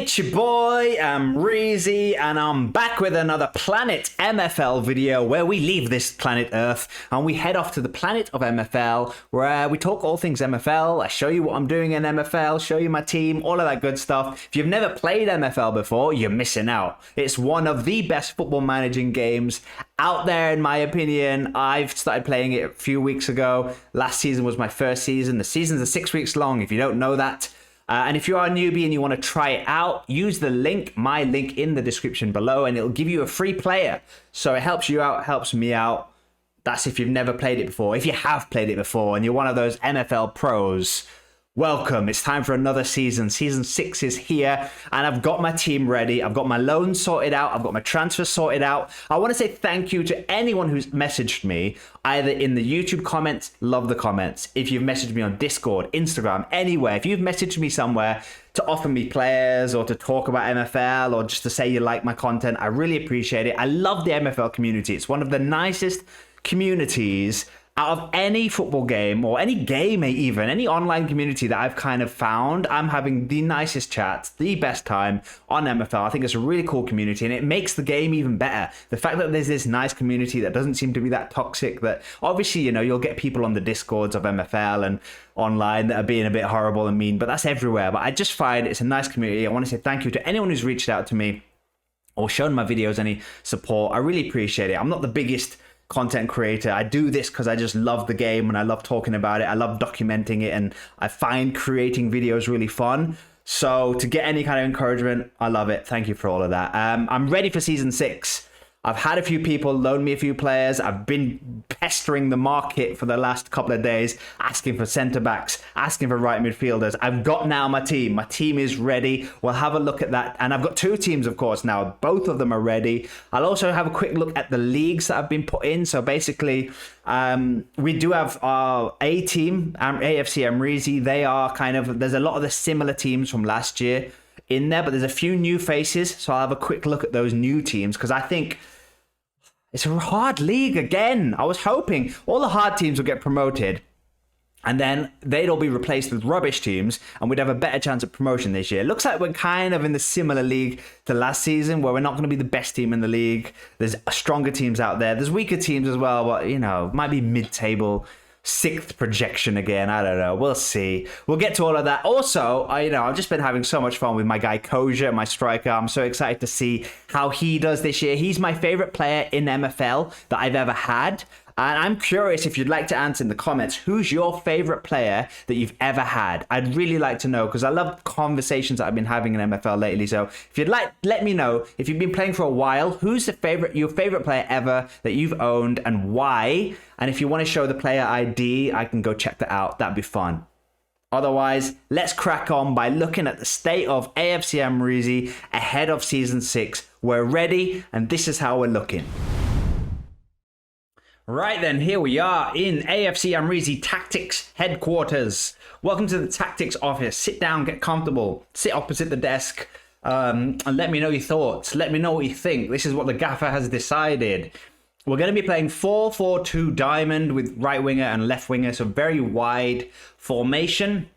It's your boy, Amreezy, and I'm back with another Planet MFL video where we leave this planet Earth and we head off to the planet of MFL where we talk all things MFL. I show you what I'm doing in MFL, show you my team, all of that good stuff. If you've never played MFL before, you're missing out. It's one of the best football managing games out there, in my opinion. I've started playing it a few weeks ago. Last season was my first season. The seasons are 6 weeks long, if you don't know that. And if you are a newbie and you want to try it out, use the link, my link in the description below, and it'll give you a free player. So it helps you out, helps me out. That's if you've never played it before. If you have played it before and you're one of those MFL pros, welcome. It's time for another season. Season 6 is here, and I've got my team ready. I've got my loans sorted out. I've got my transfers sorted out. I want to say thank you to anyone who's messaged me, either in the YouTube comments, love the comments. If you've messaged me on Discord, Instagram, anywhere, if you've messaged me somewhere to offer me players or to talk about MFL or just to say you like my content, I really appreciate it. I love the MFL community. It's one of the nicest communities out of any football game or any game, even any online community that I've kind of found. I'm having the nicest chats, the best time on MFL. I think it's a really cool community and it makes the game even better. The fact that there's this nice community that doesn't seem to be that toxic, that obviously, you know, you'll get people on the Discords of MFL and online that are being a bit horrible and mean, but that's everywhere. But I just find it's a nice community. I want to say thank you to anyone who's reached out to me or shown my videos any support. I really appreciate it. I'm not the biggest content creator. I do this because I just love the game and I love talking about it. I love documenting it and I find creating videos really fun. So to get any kind of encouragement, I love it. Thank you for all of that. I'm ready for season 6. I've had a few people loan me a few players. I've been pestering the market for the last couple of days, asking for centre backs, asking for right midfielders. I've got now my team. My team is ready. We'll have a look at that. And I've got 2 teams, of course, now. Both of them are ready. I'll also have a quick look at the leagues that have been put in. So basically, we do have our A team, AFC Amreezy. They are kind of, there's a lot of the similar teams from last year in there, but there's a few new faces. So I'll have a quick look at those new teams because I think it's a hard league again. I was hoping all the hard teams would get promoted and then they'd all be replaced with rubbish teams and we'd have a better chance of promotion this year. It looks like we're kind of in the similar league to last season where we're not going to be the best team in the league. There's stronger teams out there. There's weaker teams as well, but, you know, might be mid-table. 6th projection again. I don't know. We'll see. We'll get to all of that. Also, I've just been having so much fun with my guy Koja, my striker. I'm so excited to see how he does this year. He's my favorite player in MFL that I've ever had. And I'm curious if you'd like to answer in the comments, who's your favorite player that you've ever had? I'd really like to know because I love conversations that I've been having in MFL lately. So if you'd like, let me know. If you've been playing for a while, who's your favorite player ever that you've owned and why? And if you want to show the player ID, I can go check that out. That'd be fun. Otherwise, let's crack on by looking at the state of AFC Amreezy ahead of Season 6. We're ready, and this is how we're looking. Right then, here we are in AFC Amreezy Tactics Headquarters. Welcome to the Tactics office. Sit down, get comfortable, sit opposite the desk, and let me know your thoughts. Let me know what you think. This is what the gaffer has decided. We're going to be playing 4-4-2 diamond with right winger and left winger, so very wide formation.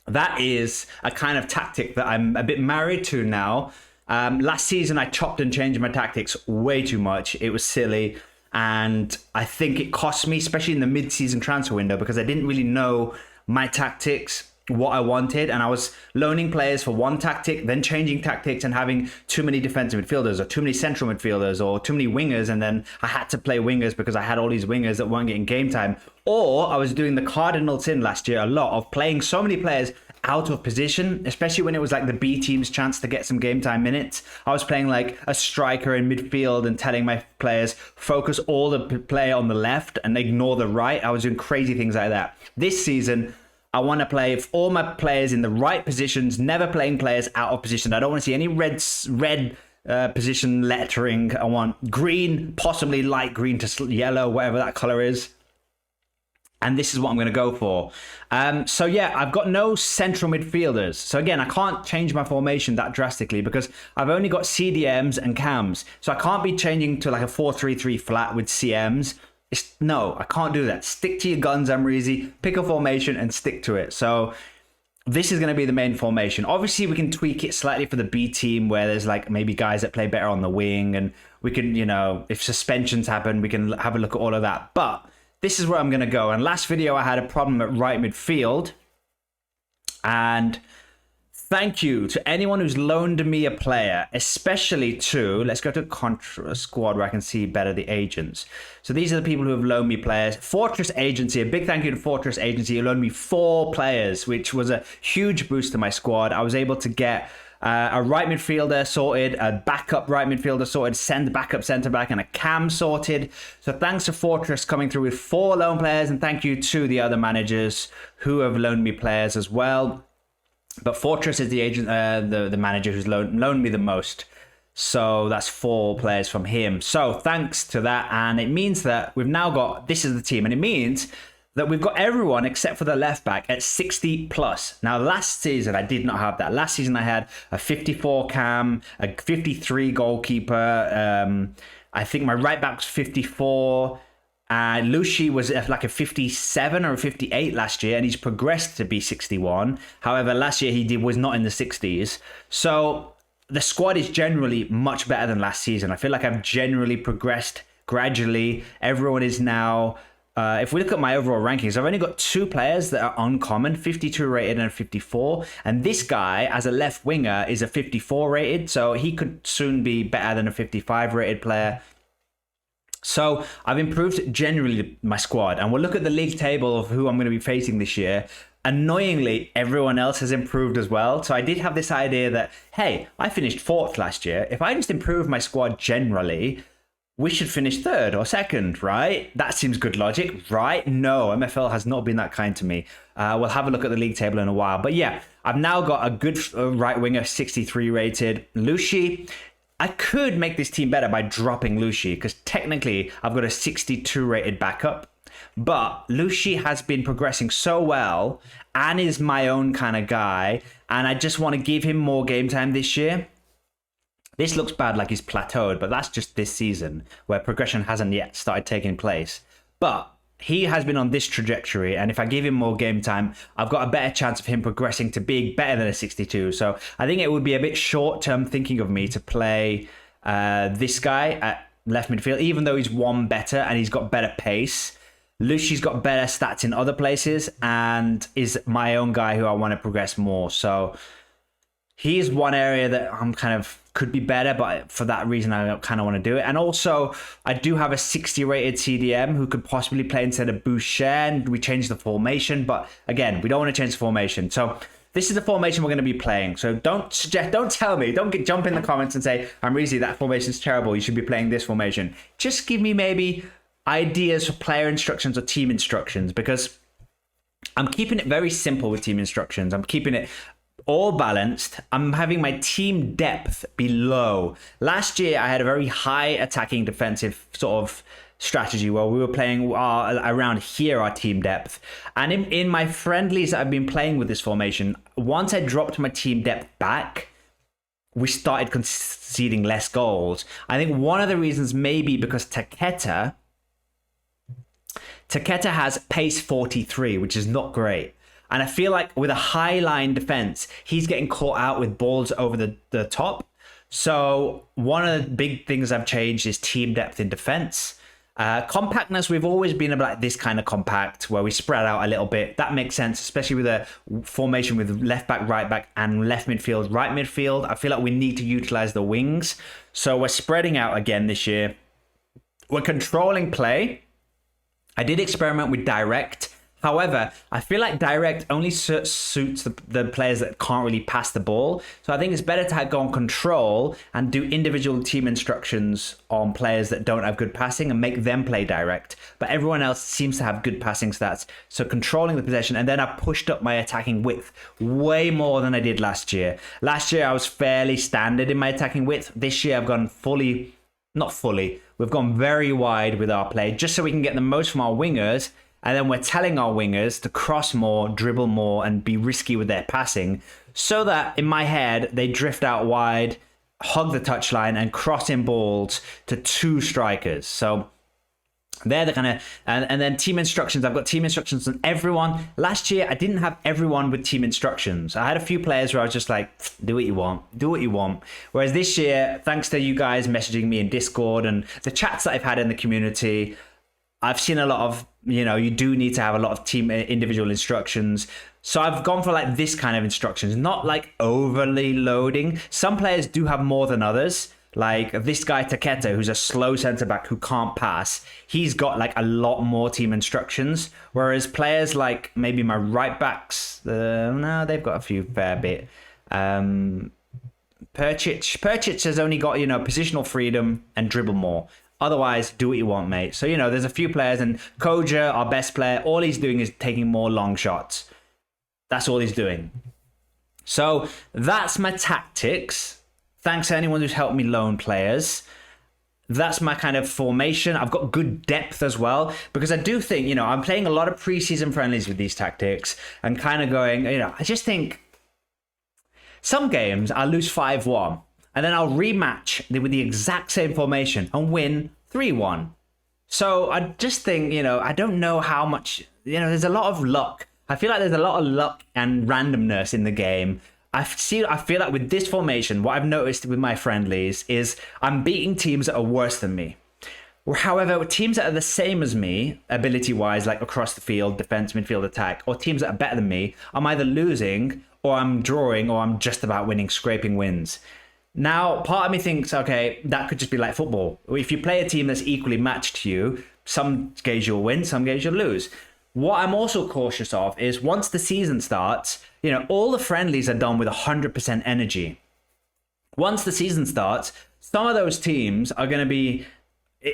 That is a kind of tactic that I'm a bit married to now. Last season, I chopped and changed my tactics way too much. It was silly. And I think it cost me, especially in the mid-season transfer window, because I didn't really know my tactics, what I wanted. And I was loaning players for one tactic, then changing tactics and having too many defensive midfielders or too many central midfielders or too many wingers. And then I had to play wingers because I had all these wingers that weren't getting game time. Or I was doing the cardinal sin last year a lot of playing so many players out of position, especially when it was like the B team's chance to get some game time minutes. I was playing like a striker in midfield and telling my players focus all the player on the left and ignore the right. I was doing crazy things like that. This season, I want to play all my players in the right positions, never playing players out of position. I don't want to see any red position lettering. I want green, possibly light green to yellow, whatever that color is. And this is what I'm going to go for. So yeah, I've got no central midfielders. So again, I can't change my formation that drastically because I've only got CDMs and cams. So I can't be changing to like a 4-3-3 flat with CMs. No, I can't do that. Stick to your guns, Amreezy. Pick a formation and stick to it. So this is going to be the main formation. Obviously, we can tweak it slightly for the B team where there's like maybe guys that play better on the wing, and we can, you know, if suspensions happen, we can have a look at all of that. But this is where I'm going to go. And last video, I had a problem at right midfield. And thank you to anyone who's loaned me a player, especially to, let's go to Contra Squad where I can see better the agents. So these are the people who have loaned me players. Fortress Agency, a big thank you to Fortress Agency, who loaned me 4 players, which was a huge boost to my squad. I was able to get a right midfielder sorted, a backup right midfielder sorted, send backup centre back, and a cam sorted. So thanks to Fortress coming through with 4 loan players, and thank you to the other managers who have loaned me players as well. But Fortress is the agent, the manager who's loaned me the most. So that's 4 players from him. So thanks to that. And it means that we've now got, this is the team. And it means that we've got everyone except for the left back at 60 plus. Now, last season, I did not have that. Last season, I had a 54 cam, a 53 goalkeeper. I think my right back was 54. Lucy was like a 57 or a 58 last year, and he's progressed to be 61. However, last year he was not in the 60s. So the squad is generally much better than last season. I feel like I've generally progressed gradually. Everyone is now, if we look at my overall rankings, I've only got 2 players that are uncommon, 52 rated and 54. And this guy, as a left winger, is a 54 rated. So he could soon be better than a 55 rated player. So I've improved generally my squad, and we'll look at the league table of who I'm going to be facing this year. Annoyingly, everyone else has improved as well. So I did have this idea that, hey, I finished 4th last year. If I just improve my squad generally, we should finish 3rd or 2nd, right? That seems good logic, right? No, MFL has not been that kind to me. We'll have a look at the league table in a while. But yeah, I've now got a good right winger, 63 rated. Lucy. I could make this team better by dropping Lucy, because technically I've got a 62 rated backup. But Lucy has been progressing so well and is my own kind of guy, and I just want to give him more game time this year. This looks bad, like he's plateaued, but that's just this season where progression hasn't yet started taking place. But he has been on this trajectory, and if I give him more game time, I've got a better chance of him progressing to being better than a 62. So I think it would be a bit short-term thinking of me to play this guy at left midfield, even though he's 1 better and he's got better pace. Lucy's got better stats in other places and is my own guy who I want to progress more. So he's one area that I'm kind of could be better, but for that reason, I kind of want to do it. And also, I do have a 60 rated CDM who could possibly play instead of Boucher, and we changed the formation. But again, we don't want to change the formation. So this is the formation we're going to be playing. So don't tell me, jump in the comments and say, Amreezy, that formation's terrible. You should be playing this formation. Just give me maybe ideas for player instructions or team instructions, because I'm keeping it very simple with team instructions. I'm keeping it all balanced. I'm having my team depth be low. Last year, I had a very high attacking defensive sort of strategy where we were playing around here, our team depth. And in my friendlies that I've been playing with this formation, once I dropped my team depth back, we started conceding less goals. I think one of the reasons may be because Taketa has pace 43, which is not great. And I feel like with a high line defense, he's getting caught out with balls over the top. So one of the big things I've changed is team depth in defense. Compactness, we've always been about this kind of compact where we spread out a little bit. That makes sense, especially with a formation with left back, right back, and left midfield, right midfield. I feel like we need to utilize the wings. So we're spreading out again this year. We're controlling play. I did experiment with direct. However, I feel like direct only suits the players that can't really pass the ball. So I think it's better to go on control and do individual team instructions on players that don't have good passing and make them play direct. But everyone else seems to have good passing stats. So controlling the possession, and then I pushed up my attacking width way more than I did last year. Last year, I was fairly standard in my attacking width. This year, I've gone not fully. We've gone very wide with our play just so we can get the most from our wingers. And then we're telling our wingers to cross more, dribble more, and be risky with their passing so that in my head, they drift out wide, hug the touchline, and cross in balls to 2 strikers. So They're the kind of, and then team instructions. I've got team instructions on everyone. Last year, I didn't have everyone with team instructions. I had a few players where I was just like, do what you want, do what you want. Whereas this year, thanks to you guys messaging me in Discord and the chats that I've had in the community, I've seen a lot of, you do need to have a lot of team individual instructions. So I've gone for like this kind of instructions, not like overly loading. Some players do have more than others. Like this guy Taketa, who's a slow centre back who can't pass, he's got like a lot more team instructions. Whereas players like maybe my right backs, no, they've got a few fair bit. Percic has only got positional freedom and dribble more. Otherwise, do what you want, mate. So there's a few players, and Koja, our best player, all he's doing is taking more long shots. That's all he's doing. So that's my tactics. Thanks to anyone who's helped me loan players. That's my kind of formation. I've got good depth as well, because I do think, I'm playing a lot of preseason friendlies with these tactics and kind of going, I just think some games I'll lose 5-1 and then I'll rematch with the exact same formation and win 3-1. So I just think, I don't know how much, there's a lot of luck. I feel like there's a lot of luck and randomness in the game. I feel like with this formation, what I've noticed with my friendlies is I'm beating teams that are worse than me. However, teams that are the same as me, ability-wise, like across the field, defense, midfield, attack, or teams that are better than me, I'm either losing, or I'm drawing, or I'm just about winning, scraping wins. Now, part of me thinks, okay, that could just be like football. If you play a team that's equally matched to you, some games you'll win, some games you'll lose. What I'm also cautious of is once the season starts, all the friendlies are done with 100% energy. Once the season starts, some of those teams are going to be,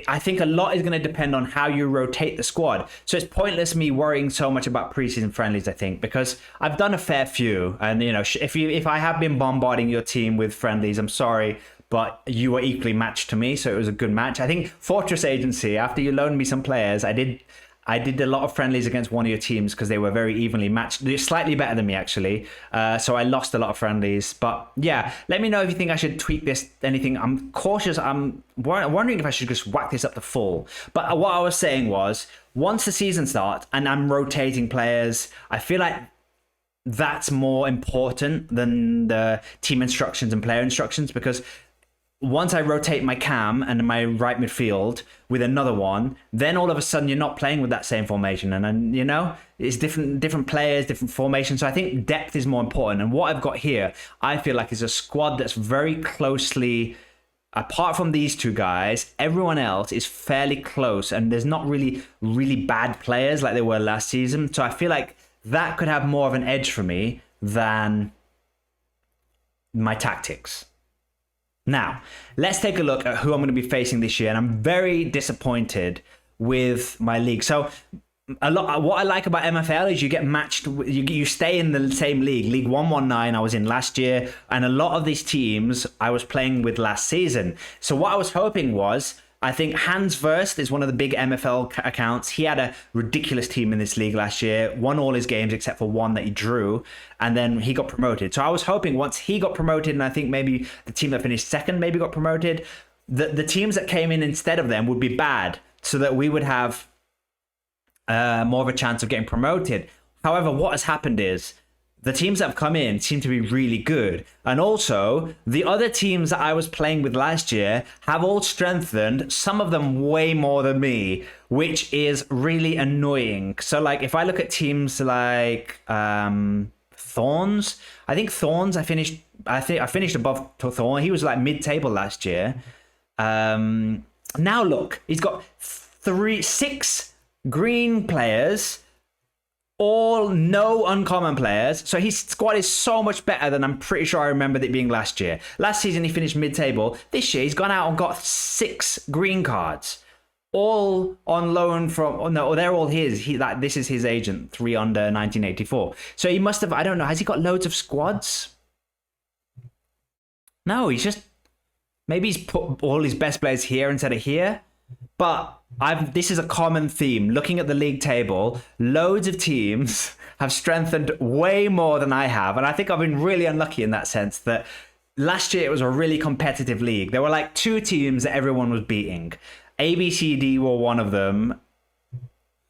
I think a lot is going to depend on how you rotate the squad. So it's pointless me worrying so much about preseason friendlies, I think, because I've done a fair few. And, if I have been bombarding your team with friendlies, I'm sorry, but you were equally matched to me. So it was a good match. I think Fortress Agency, after you loaned me some players, I did a lot of friendlies against one of your teams because they were very evenly matched. They're slightly better than me, actually. So I lost a lot of friendlies. But yeah, let me know if you think I should tweak this, anything. I'm cautious. I'm wondering if I should just whack this up to full. But what I was saying was, once the season starts and I'm rotating players, I feel like that's more important than the team instructions and player instructions, because once I rotate my cam and my right midfield with another one, then all of a sudden you're not playing with that same formation. And then, it's different players, different formations. So I think depth is more important. And what I've got here, I feel like is a squad that's very closely, apart from these two guys, everyone else is fairly close. And there's not really bad players like there were last season. So I feel like that could have more of an edge for me than my tactics. Now, let's take a look at who I'm going to be facing this year. And I'm very disappointed with my league. So what I like about MFL is you get matched, you stay in the same league. League 119 I was in last year. And a lot of these teams I was playing with last season. So what I was hoping was, I think Hansverst is one of the big MFL accounts. He had a ridiculous team in this league last year, won all his games except for one that he drew, and then he got promoted. So I was hoping once he got promoted, and I think maybe the team that finished second maybe got promoted, the teams that came in instead of them would be bad, so that we would have more of a chance of getting promoted. However, what has happened is, the teams that have come in seem to be really good. And also, the other teams that I was playing with last year have all strengthened, some of them way more than me, which is really annoying. So, like, if I look at teams like Thorns, I think Thorns, I finished above Thorn. He was like mid-table last year. Now look, he's got 6 green players, all no uncommon players. So his squad is so much better than I'm pretty sure I remembered it being last year. Last season he finished mid-table. This year he's gone out and got 6 green cards, all on loan from. Oh no, they're all his. This is his agent, 3 under 1984. So he must have. I don't know. Has he got loads of squads? No, he's just. Maybe he's put all his best players here instead of here. But this is a common theme. Looking at the league table, loads of teams have strengthened way more than I have. And I think I've been really unlucky in that sense that last year it was a really competitive league. There were like 2 teams that everyone was beating. ABCD were one of them,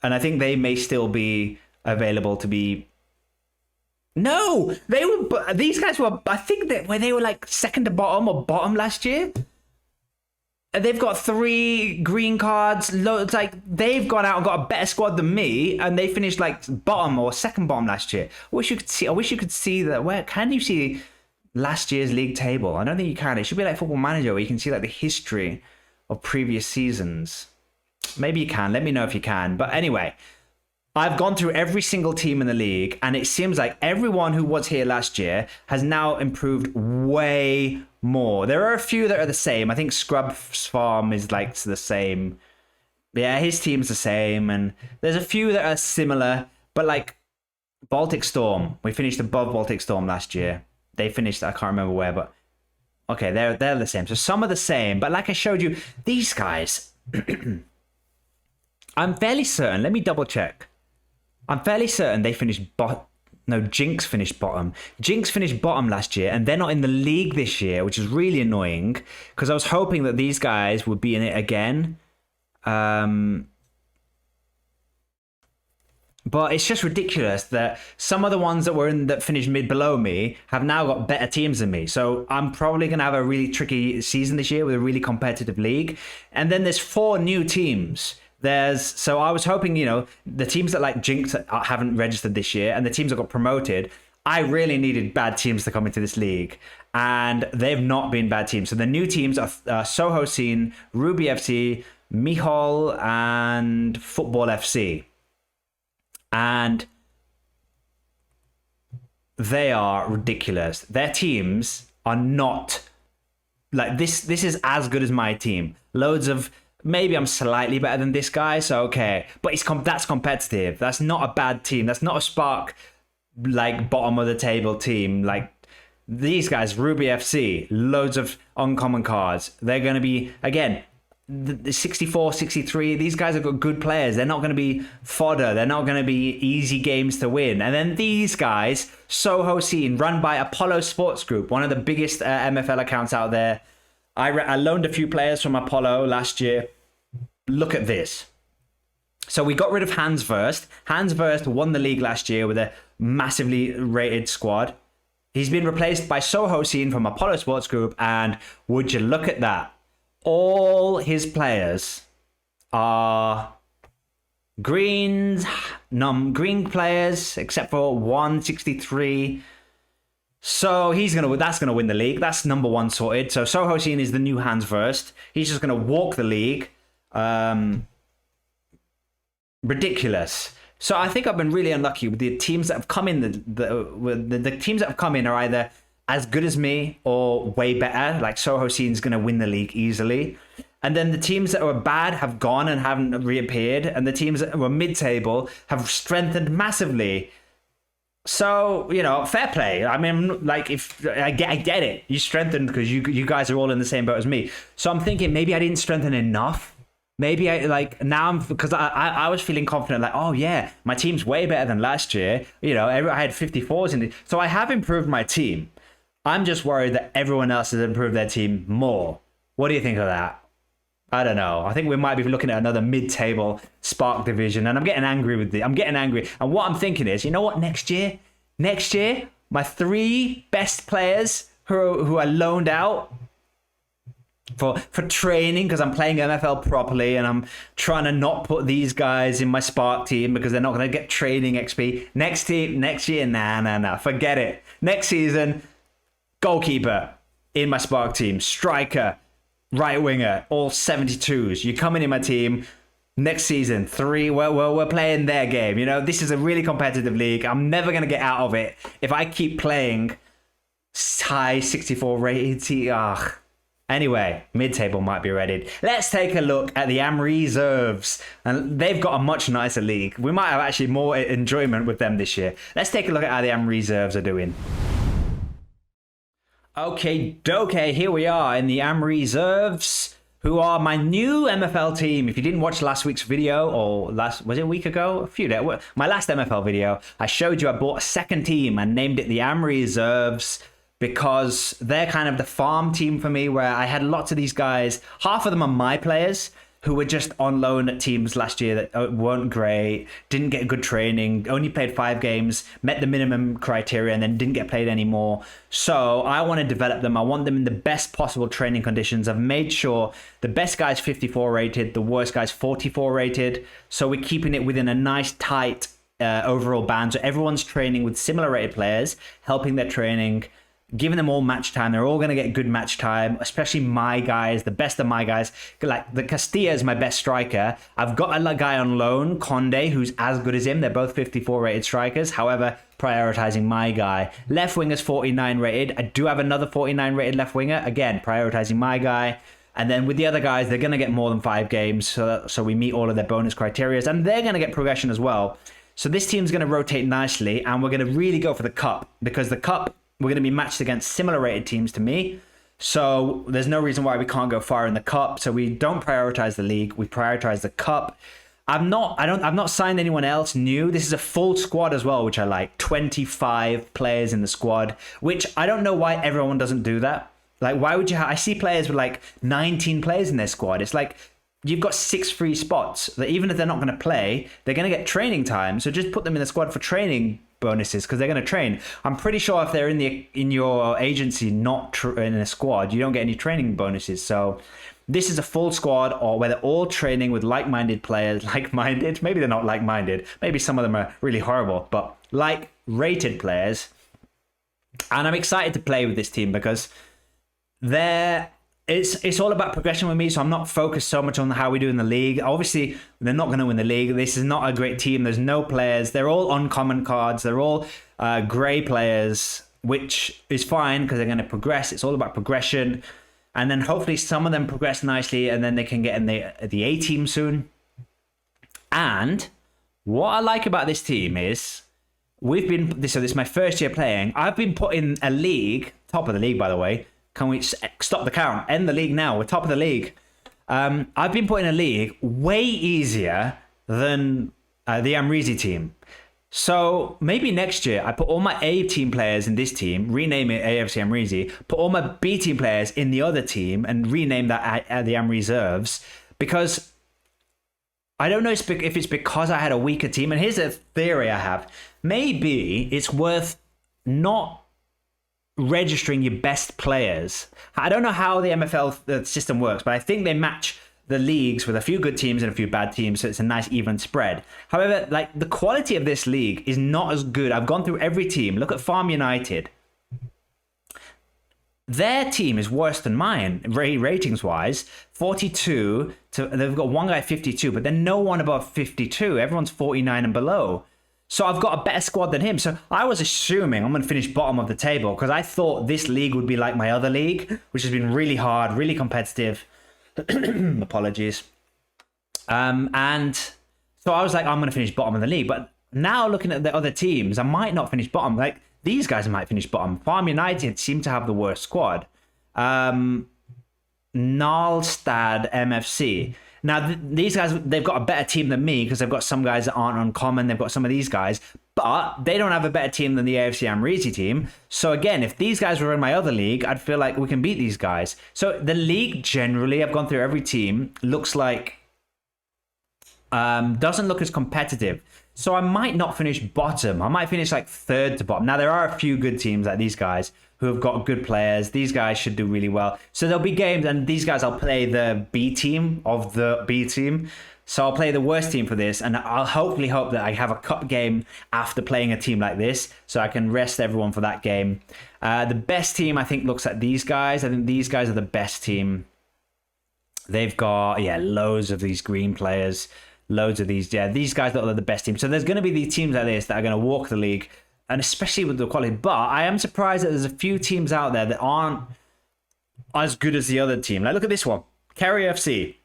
and I think they may still be available to be. No, they were. These guys were. I think that where they were like second to bottom or bottom last year. They've got 3 green cards. Loads, like they've gone out and got a better squad than me, and they finished like bottom or second bottom last year. I wish you could see that. Where can you see last year's league table? I don't think you can. It should be like Football Manager, where you can see like the history of previous seasons. Maybe you can. Let me know if you can. But anyway, I've gone through every single team in the league, and it seems like everyone who was here last year has now improved way more. There are a few that are the same. I think Scrub's Farm is like the same. Yeah, his team's the same, and there's a few that are similar, but like Baltic Storm, we finished above Baltic Storm last year. They finished, I can't remember where, but okay, they're the same. So some are the same, but like I showed you, these guys, I'm fairly certain, let me double check. I'm fairly certain they finished No, Jinx finished bottom. Jinx finished bottom last year, and they're not in the league this year, which is really annoying, because I was hoping that these guys would be in it again. But it's just ridiculous that some of the ones that finished mid below me have now got better teams than me. So I'm probably going to have a really tricky season this year with a really competitive league. And then there's 4 new teams. So I was hoping, the teams that like Jinx haven't registered this year, and the teams that got promoted, I really needed bad teams to come into this league, and they've not been bad teams. So the new teams are Soho Scene, Ruby FC, Mihal, and Football FC. And they are ridiculous. Their teams are not like this. This is as good as my team. Loads of. Maybe I'm slightly better than this guy, so okay. But that's competitive. That's not a bad team. That's not a Spark, like, bottom of the table team. Like, these guys, Ruby FC, loads of uncommon cards. They're going to be, again, the 64, 63, these guys have got good players. They're not going to be fodder. They're not going to be easy games to win. And then these guys, Soho Scene, run by Apollo Sports Group, one of the biggest MFL accounts out there. I loaned a few players from Apollo last year. Look at this. So we got rid of Hans Verst. Hans Verst won the league last year with a massively rated squad. He's been replaced by Soho Scene from Apollo Sports Group, and would you look at that? All his players are green players, except for 163. So that's gonna win the league. That's number 1 sorted. So Soho Scene is the new Hans Verst. He's just gonna walk the league. Ridiculous. So I think I've been really unlucky with the teams that have come in. The teams that have come in are either as good as me or way better. Like Soho Scene's gonna win the league easily. And then the teams that were bad have gone and haven't reappeared, and the teams that were mid-table have strengthened massively. So, fair play. I mean, like, if I get it, you strengthened because you guys are all in the same boat as me. So I'm thinking maybe I didn't strengthen enough. Maybe because I was feeling confident, like, oh yeah, my team's way better than last year. I had 54s in it. So I have improved my team. I'm just worried that everyone else has improved their team more. What do you think of that? I don't know. I think we might be looking at another mid-table Spark division, and I'm getting angry with it. I'm getting angry. And what I'm thinking is, you know what? Next year, my 3 best players who are loaned out for training, because I'm playing MFL properly, and I'm trying to not put these guys in my Spark team because they're not going to get training XP. Next year, nah. Forget it. Next season, goalkeeper in my Spark team, striker, right winger, all 72s. You come in my team next season. 3, we're playing their game. This is a really competitive league. I'm never going to get out of it if I keep playing high 64 rated. Anyway, mid-table might be ready. Let's take a look at the Amreezerves. And they've got a much nicer league. We might have actually more enjoyment with them this year. Let's take a look at how the Amreezerves are doing. Okay, here we are in the Amreezerves, who are my new MFL team. If you didn't watch last week's video, or was it a week ago? A few days. My last MFL video, I showed you I bought a second team and named it the Amreezerves, because they're kind of the farm team for me, where I had lots of these guys. Half of them are my players who were just on loan at teams last year that weren't great, didn't get good training, only played 5 games, met the minimum criteria, and then didn't get played anymore. So I want to develop them. I want them in the best possible training conditions. I've made sure the best guy's 54 rated, the worst guy's 44 rated. So we're keeping it within a nice, tight overall band. So everyone's training with similar rated players, helping their training, giving them all match time. They're all going to get good match time, especially my guys, the best of my guys. Like the Castilla is my best striker. I've got a guy on loan, Conde, who's as good as him. They're both 54 rated strikers. However, prioritizing my guy. Left winger's 49 rated. I do have another 49 rated left winger. Again, prioritizing my guy. And then with the other guys, they're going to get more than 5 games. So we meet all of their bonus criteria. And they're going to get progression as well. So this team's going to rotate nicely. And we're going to really go for the cup. Because the cup, we're going to be matched against similar rated teams to me. So there's no reason why we can't go far in the cup. So we don't prioritize the league. We prioritize the cup. I've not signed anyone else new. This is a full squad as well, which I like. 25 players in the squad, which I don't know why everyone doesn't do that. Like, why would you I see players with like 19 players in their squad. It's like, you've got 6 free spots that even if they're not going to play, they're going to get training time. So just put them in the squad for training bonuses because they're going to train. I'm pretty sure if they're in your agency, not in a squad, you don't get any training bonuses. So this is a full squad, or where they're all training with like-minded players. Like-minded? Maybe they're not like-minded. Maybe some of them are really horrible, but like-rated players. And I'm excited to play with this team because it's all about progression with me, so I'm not focused so much on how we do in the league. Obviously, they're not going to win the league. This is not a great team. There's no players. They're all uncommon cards. They're all grey players, which is fine because they're going to progress. It's all about progression. And then hopefully some of them progress nicely, and then they can get in the A team soon. And what I like about this team is this is my first year playing. I've been put in a league, top of the league, by the way. Can we stop the count? End the league now. We're top of the league. I've been put in a league way easier than the Amreezy team. So maybe next year I put all my A team players in this team, rename it AFC Amreezy, put all my B team players in the other team and rename that the Amreezerves, because I don't know if it's because I had a weaker team. And here's a theory I have. Maybe it's worth not registering your best players. I don't know how the MFL system works, but I think they match the leagues with a few good teams and a few bad teams, so it's a nice even spread. However, like, the quality of this league is not as good. I've gone through every team. Look at Farm United. Their team is worse than mine, ratings wise. 42 to, they've got one guy at 52, but then no one above 52. Everyone's 49 and below. So I've got a better squad than him. So I was assuming I'm going to finish bottom of the table because I thought this league would be like my other league, which has been really hard, really competitive. Apologies. And so I was like, I'm going to finish bottom of the league. But now looking at the other teams, I might not finish bottom. Like, these guys might finish bottom. Farm United seem to have the worst squad. Nalstad MFC. Now, these guys, they've got a better team than me because they've got some guys that aren't uncommon. They've got some of these guys, but they don't have a better team than the AFC Amreezy team. So again, if these guys were in my other league, I'd feel like we can beat these guys. So the league generally, I've gone through every team, looks like, doesn't look as competitive. So I might not finish bottom. I might finish like third to bottom. Now, there are a few good teams like these guys who have got good players. These guys should do really well. So there'll be games, and these guys, I'll play the B team of the B team. So I'll play the worst team for this, and I'll hopefully hope that I have a cup game after playing a team like this, so I can rest everyone for that game. The best team, I think, looks at these guys. I think these guys are the best team. They've got, loads of these green players. Loads of these, these guys look like the best team. So there's going to be these teams like this that are going to walk the league, and especially with the quality. But I am surprised that there's a few teams out there that aren't as good as the other team. Like, look at this one, Kerry FC.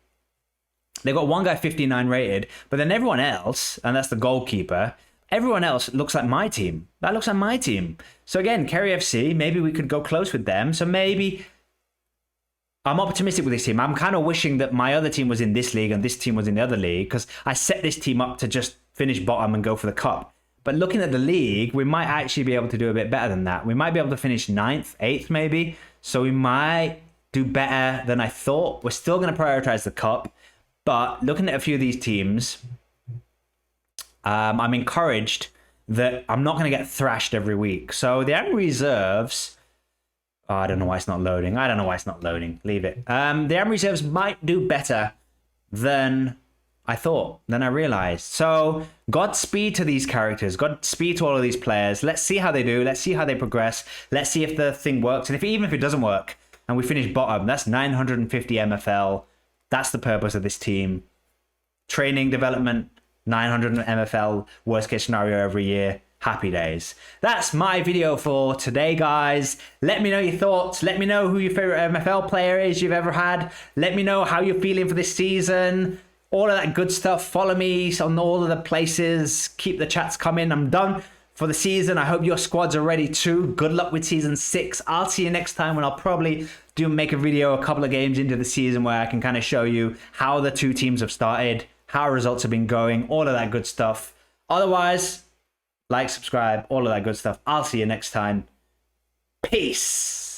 They've got one guy 59 rated, but then everyone else, and that's the goalkeeper, everyone else looks like my team. That looks like my team. So again, Kerry FC, maybe we could go close with them. So maybe I'm optimistic with this team. I'm kind of wishing that my other team was in this league and this team was in the other league, because I set this team up to just finish bottom and go for the cup. But looking at the league, we might actually be able to do a bit better than that. We might be able to finish 9th, 8th maybe. So we might do better than I thought. We're still going to prioritize the cup, But looking at a few of these teams, I'm encouraged that I'm not going to get thrashed every week. So the Amreezerves, oh, I don't know why it's not loading. I don't know why it's not loading. Leave it. The Amreezerves might do better than I thought, than I realized. So Godspeed to these characters. Godspeed to all of these players. Let's see how they do. Let's see how they progress. Let's see if the thing works. And even if it doesn't work and we finish bottom, that's 950 MFL. That's the purpose of this team. Training, development, 900 MFL, worst case scenario every year. Happy days. That's my video for today, guys. Let me know your thoughts. Let me know who your favorite MFL player is you've ever had. Let me know how you're feeling for this season. All of that good stuff. Follow me on all of the places. Keep the chats coming. I'm done for the season. I hope your squads are ready too. Good luck with season 6. I'll see you next time when I'll probably make a video a couple of games into the season where I can kind of show you how the two teams have started, how results have been going, all of that good stuff. Otherwise, like, subscribe, all of that good stuff. I'll see you next time. Peace.